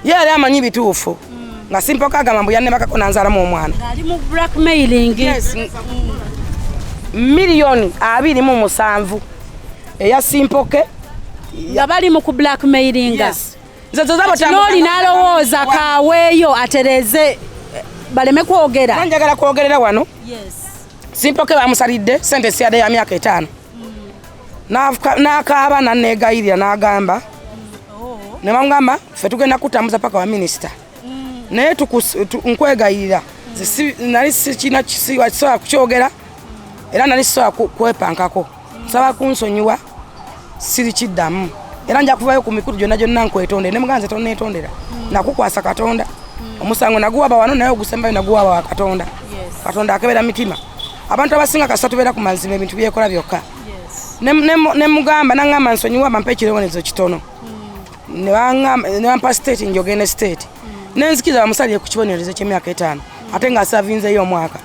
yali amanyi bituufu nga simpoka agamba mbu yanne bakakona nzalamu omwana ali mu blackmailing. Yes. Miliyoni 27 eya simpoke nga bali mu ku blackmailing. Yes. Noli nalowooza kaweeyo atereze baleme kwogera. Njagala kwogerera wano. Yes. Simpoke bamusalidde sente siyade ya myaka 5. N'akaaba nanneegayirira n'agamba ne bamugamba ffe tugenda kutambuza paka wa minisita naye nkwegayirira nali sikina kisobola kukyogera era nali sisobola kwepankako nsaba kunsonyiwa siri kiddamu era nja kuvayo ku mikutu gyonna nkwetonde ne muganze tonneetondera nakukwasa Katonda omusango naguwaba wano naye ogusembayo naguwaba wa Katonda. Katonda akebera mitima abantu abasinga kasita tubeera ku mazima ebintu byekola byokka. Ne mugamba nangamba nsonyiwa bampa ekirewonezo kitono ne bampa state njogene state nenzikiriza bamusalire ku kibonerezo ky'emyaka 5 ate nga asavinzeyo omwaka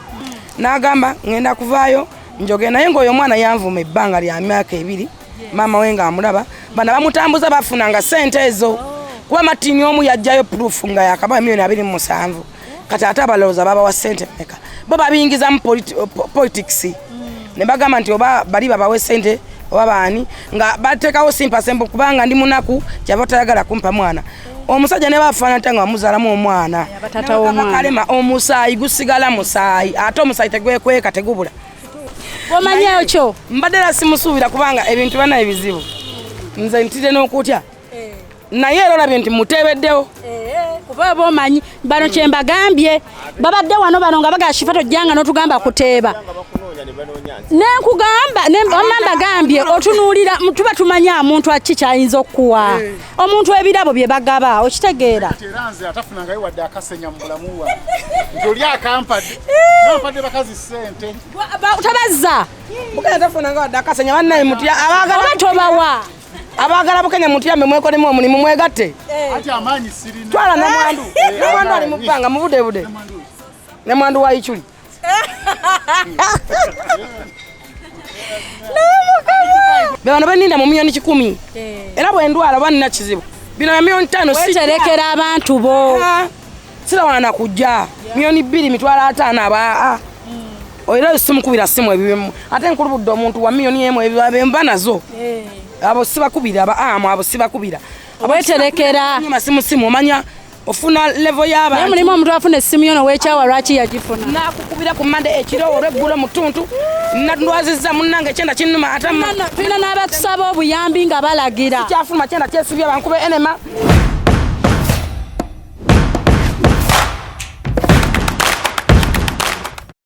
n'agamba ngenda kuvaayo njogene naye ng'oyo omwana yanvuma ebbanga lya myaka 2 maama we nga amulaba bana bamutambuza bafunanga sente ezo kuba matini omu yajjayo proof nga yakaba miliyoni 27 kati ate abalowooza babawa sente meka bo babiyingiza mu politics ne bagamba nti oba bali babawe sente oba baani nga bateekawo simpa sembo kubanga ndi munaku kyaba tayagala kumpa mwana omusajja ne bafaana tanga bamuzaalamu omwana kalema omusaayi gusigala musaayi ate omusaayi tegwekweka tegubula omanyayo kyo mbadde era simusuubira kubanga ebintu bana ebizibu nze ntire n'okutya naye era olabye nti mutebeddewo kuba bomanyi bano kyembagambye babadde wano bano nga bagashifa tojjanga n'otugamba kuteeba nenkugamba mbagambye otunuulira tuba tumanya omuntu aki kyayinza okuwa omuntu ebirabo bye bagaba okitegeera teranze atafunangayo wadde akasenya mu bulamu wa ntoli akampadde nampadde bakazi sente tabazza bukenya tafunanga wadde akasenya bannaye mutya oba tobawa abagala bukenya mutuyambe mwekolemu omulimu mwegatte ati amaanyi sirina twala namwandu ali mu bbanga mu budebude namwandu wa Ichuli bano beninda mu miliyoni 10 era bwendwala banina kizibu bino ya miliyoni 5 weterekera abantu bo sirawana nakujja miliyoni 2 mitwala 5 aba oira simukubira simu ebimu ate nkulubudde omuntu wa miliyoni 1 ebemba nazo abo sibakubira abo sibakubira weterekera nyuma simu omanya ofuna level y'abantu naye mulimu omuntu afuna essimu yono wekyawa lwaki yagifuna nakukubira ku mande ekiro olweggulo mutuntu ndwazizza munnange kyenda kinnuma tulina n'abatusaba obuyambi nga balagira kyafuluma kyenda kyesibya bankube enema